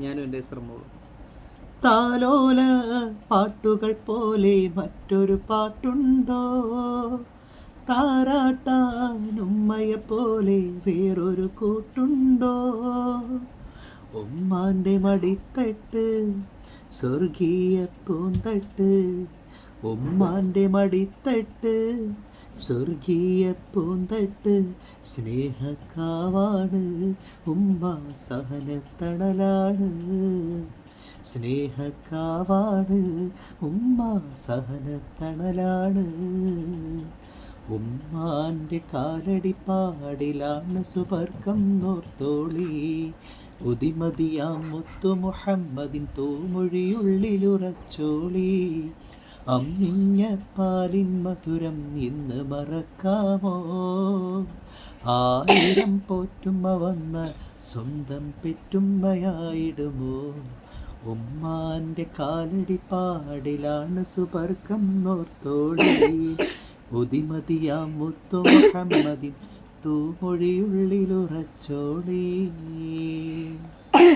ഞാനും എൻ്റെ ശ്രമവും. താലോല പാട്ടുകൾ പോലെ മറ്റൊരു പാട്ടുണ്ടോ? താരാട്ടാനുമ്മയെ പോലെ വേറൊരു കൂട്ടുണ്ടോ? ഉമ്മാൻ്റെ മടിത്തട്ട് സ്വർഗീയ പൂന്തട്ട്, ഉമ്മാൻ്റെ മടിത്തട്ട് സ്വർഗീയ പൂന്തട്ട്, സ്നേഹക്കാവാണ് ഉമ്മ സഹനത്തണലാണ്, സ്നേഹക്കാവാണ് ഉമ്മ സഹനത്തണലാണ്. ഉമ്മാൻ്റെ കാലടിപ്പാടിലാണ് സുബർക്കം നോർത്തോളി, ഉദിമതിയാം മുത്തു മുഹമ്മദിൻ തൂമൊഴിയുള്ളിലുറച്ചോളി. അമ്മിഞ്ഞ പാലിൻ മധുരം ഇന്ന് മറക്കാമോ? 1000 പോറ്റുമ്മ വന്ന സ്വന്തം പെറ്റുമ്മയായിടുമോ? ഉമ്മാൻ്റെ കാലടിപ്പാടിലാണ് സുബർക്കം നോർത്തോളി, ഉദിമതിയാം മുത്തു മുഹമ്മദിൻ തൂമൊഴിയുള്ളിലുറച്ചോളി.